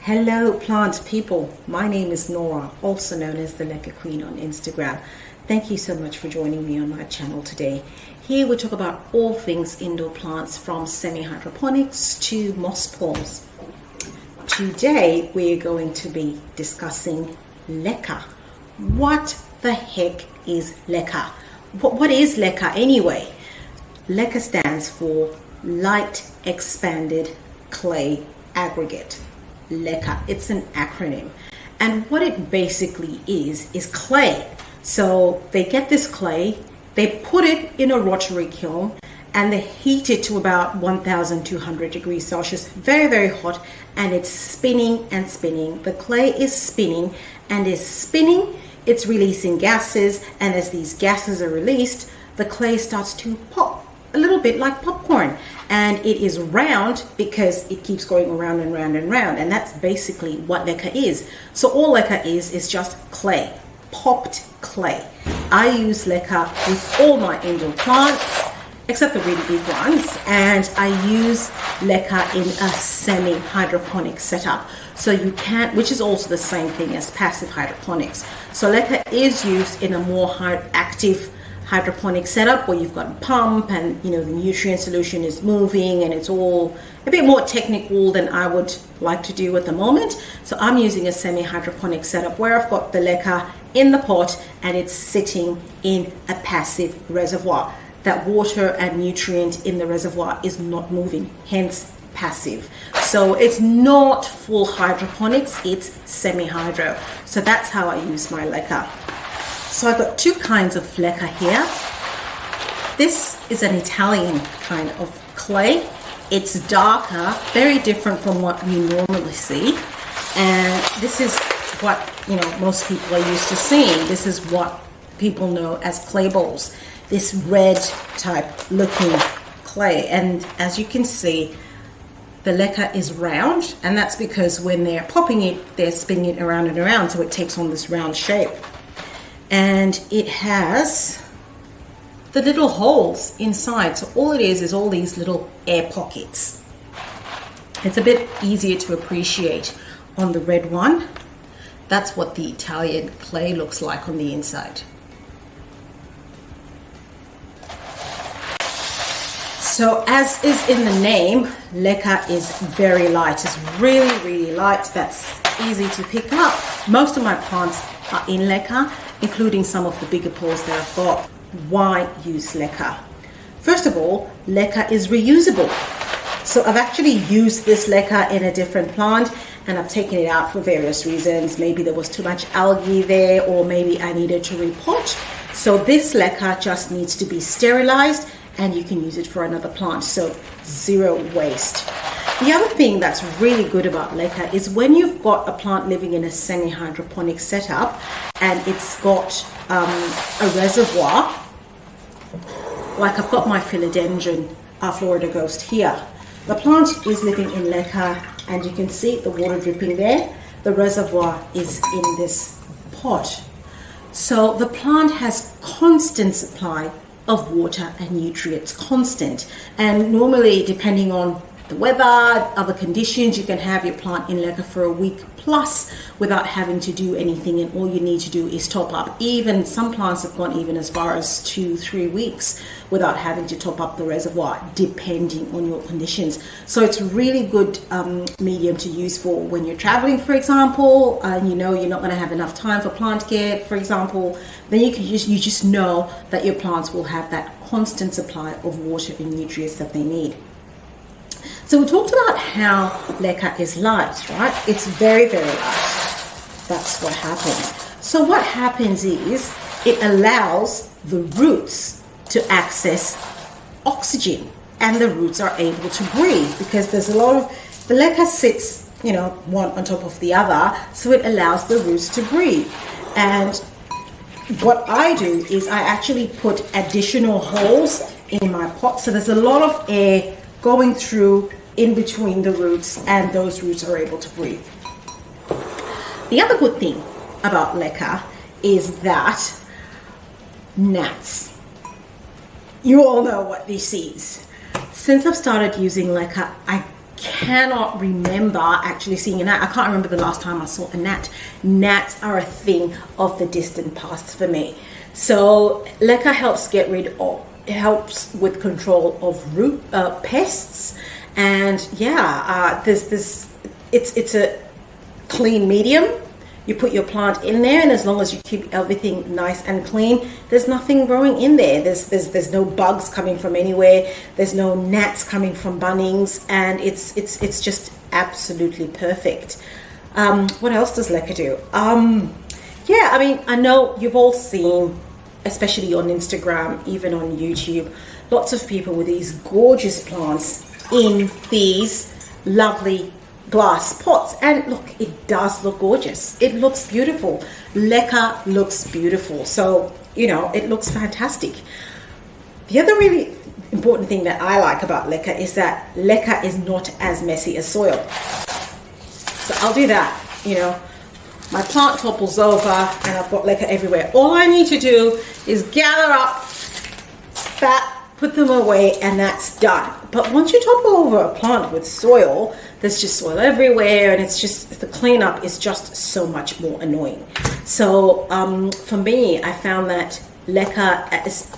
Hello plant people, my name is Nora, also known as the Leca Queen on Instagram. Thank you so much for joining me on my channel today. Here we talk about all things indoor plants, from semi-hydroponics to moss palms. Today we're going to be discussing Leca. What the heck is Leca? What is Leca anyway? Leca stands for Light Expanded Clay Aggregate. Leca, it's an acronym, and what it basically is clay. So they get this clay, they put it in a rotary kiln, and they heat it to about 1200 degrees Celsius, very hot, and it's spinning and spinning. The clay is spinning and is spinning, it's releasing gases, and as these gases are released, the clay starts to pop a little bit like popcorn, and it is round because it keeps going around and round and round, and that's basically what Leca is. So all Leca is just clay, popped clay. I use Leca with all my indoor plants except the really big ones, and I use Leca in a semi-hydroponic setup. So you can, which is also the same thing as passive hydroponics. So Leca is used in a more active hydroponic setup where you've got a pump and the nutrient solution is moving, and it's all a bit more technical than I would like to do at the moment. So I'm using a semi-hydroponic setup where I've got the Leca in the pot and it's sitting in a passive reservoir. That water and nutrient in the reservoir is not moving, hence passive. So it's not full hydroponics, it's semi-hydro. So that's how I use my Leca. So I've got two kinds of Leca here. This is an Italian kind of clay. It's darker, very different from what we normally see. And this is what most people are used to seeing. This is what people know as clay balls. This red type looking clay. And as you can see, the Leca is round, and that's because when they're popping it, they're spinning it around and around, so it takes on this round shape. And it has the little holes inside. So all it is all these little air pockets. It's a bit easier to appreciate on the red one. That's what the Italian clay looks like on the inside. So as is in the name, Leca is very light. It's really light. That's easy to pick up. Most of my plants are in Leca, including some of the bigger pots that I've got. Why use Leca? First of all, Leca is reusable. So I've actually used this Leca in a different plant, and I've taken it out for various reasons. Maybe there was too much algae there, or maybe I needed to repot. So this Leca just needs to be sterilized, and you can use it for another plant. So zero waste. The other thing that's really good about Leca is when you've got a plant living in a semi-hydroponic setup and it's got a reservoir, like I've got my philodendron, Florida Ghost here. The plant is living in Leca, and you can see the water dripping there. The reservoir is in this pot. So the plant has constant supply of water and nutrients, constant. And normally, depending on the weather, other conditions, you can have your plant in Leca for a week plus without having to do anything, and all you need to do is top up. Even some plants have gone even as far as 2-3 weeks without having to top up the reservoir, depending on your conditions. So it's a really good medium to use for when you're traveling, for example, and you're not going to have enough time for plant care, for example. Then you just know that your plants will have that constant supply of water and nutrients that they need. So we talked about how Leca is light, right? It's very light. That's what happens. So what happens is it allows the roots to access oxygen, and the roots are able to breathe because there's a lot of, the Leca sits, one on top of the other, so it allows the roots to breathe. And what I do is I actually put additional holes in my pot, so there's a lot of air going through in between the roots, and those roots are able to breathe. The other good thing about Leca is that gnats. You all know what this is. Since I've started using Leca, I cannot remember actually seeing a gnat. I can't remember the last time I saw a gnat. Gnats are a thing of the distant past for me. So Leca helps get rid of, it helps with control of root pests, and yeah, it's a clean medium. You put your plant in there, and as long as you keep everything nice and clean, there's nothing growing in there. There's no bugs coming from anywhere. There's no gnats coming from Bunnings, and it's just absolutely perfect. What else does Leca do? Yeah, I mean, I know you've all seen, especially on Instagram, even on YouTube, lots of people with these gorgeous plants in these lovely glass pots, and look, it does look gorgeous. It looks beautiful. Leca looks beautiful, so you know, it looks fantastic. The other really important thing that I like about Leca is that Leca is not as messy as soil. So I'll do that, you know, my plant topples over and I've got Leca everywhere. All I need to do is gather up that, put them away, and that's done. But once you topple over a plant with soil, there's just soil everywhere, and it's just, the cleanup is just so much more annoying. So for me, I found that Leca,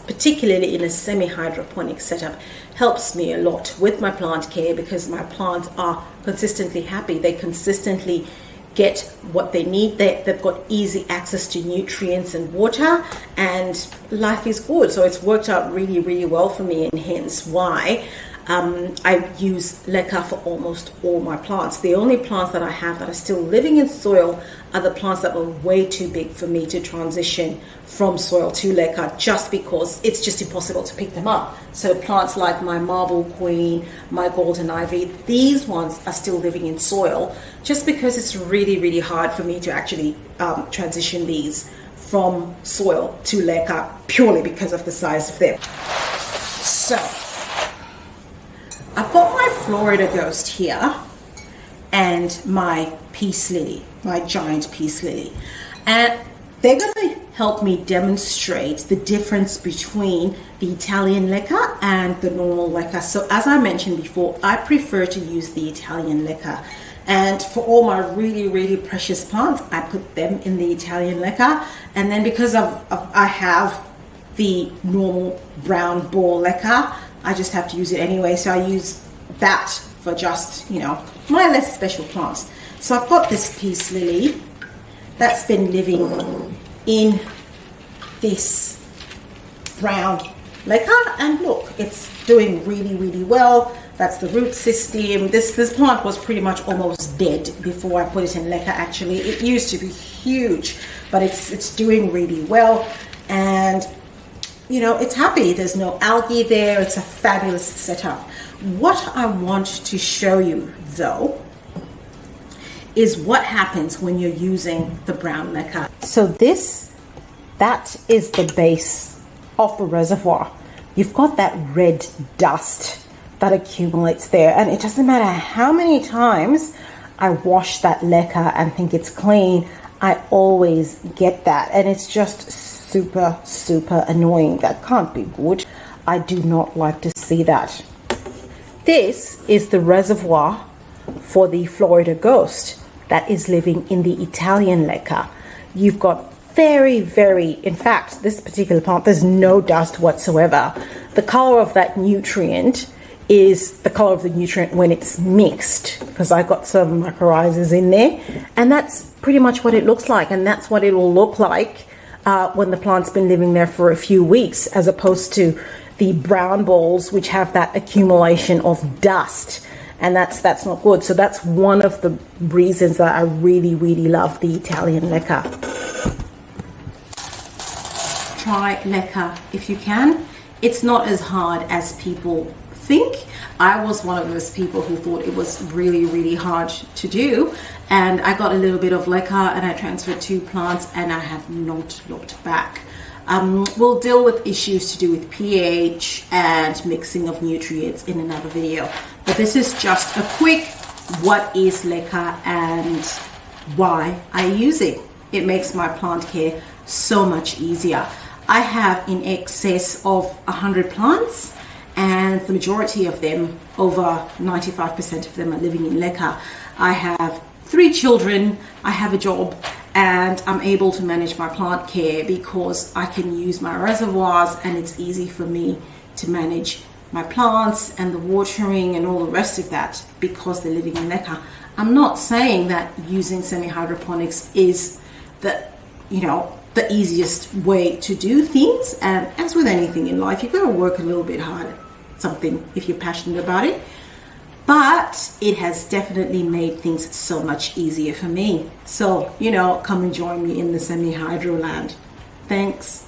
particularly in a semi-hydroponic setup, helps me a lot with my plant care, because my plants are consistently happy. They consistently get what they need. They've got easy access to nutrients and water, and life is good. So it's worked out really, really well for me, and hence why I use Leca for almost all my plants. The only plants that I have that are still living in soil are the plants that were way too big for me to transition from soil to Leca, just because it's just impossible to pick them up. So plants like my marble queen, my golden ivy, these ones are still living in soil, just because it's really, really hard for me to actually transition these from soil to Leca, purely because of the size of them. So I've got my Florida Ghost here and my peace lily, my giant peace lily, and they're going to help me demonstrate the difference between the Italian Leca and the normal Leca. So as I mentioned before, I prefer to use the Italian Leca, and for all my really, really precious plants, I put them in the Italian Leca. And then because I have the normal brown ball Leca, I just have to use it anyway, so I use that for just, you know, my less special plants. So I've got this peace lily that's been living in this brown Leca, and look, it's doing really, really well. That's the root system. This plant was pretty much almost dead before I put it in Leca. Actually, it used to be huge, but it's doing really well, and you know, it's happy. There's no algae there. It's a fabulous setup. What I want to show you though is what happens when you're using the brown Leca. So that is the base of the reservoir. You've got that red dust that accumulates there, and it doesn't matter how many times I wash that Leca and think it's clean, I always get that, and it's just super, super annoying. That can't be good. I do not like to see that. This is the reservoir for the Florida Ghost that is living in the Italian Leca. You've got very, very, in fact, this particular plant, there's no dust whatsoever. The color of that nutrient is the color of the nutrient when it's mixed, because I got some mycorrhizas in there, and that's pretty much what it looks like, and that's what it will look like when the plant's been living there for a few weeks, as opposed to the brown balls, which have that accumulation of dust, and that's not good. So that's one of the reasons that I really, really love the Italian Leca. Try Leca if you can. It's not as hard as people think. I was one of those people who thought it was really, really hard to do, and I got a little bit of Leca and I transferred 2 plants, and I have not looked back. We'll deal with issues to do with pH and mixing of nutrients in another video, but this is just a quick what is Leca and why I use it. It makes my plant care so much easier. I have in excess of 100 plants, and the majority of them, over 95% of them, are living in Leca. I have 3 children, I have a job, and I'm able to manage my plant care because I can use my reservoirs, and it's easy for me to manage my plants and the watering and all the rest of that because they're living in Leca. I'm not saying that using semi-hydroponics is the easiest way to do things, and as with anything in life, you've got to work a little bit hard at something if you're passionate about it. But it has definitely made things so much easier for me. So, come and join me in the semi-hydro land. Thanks.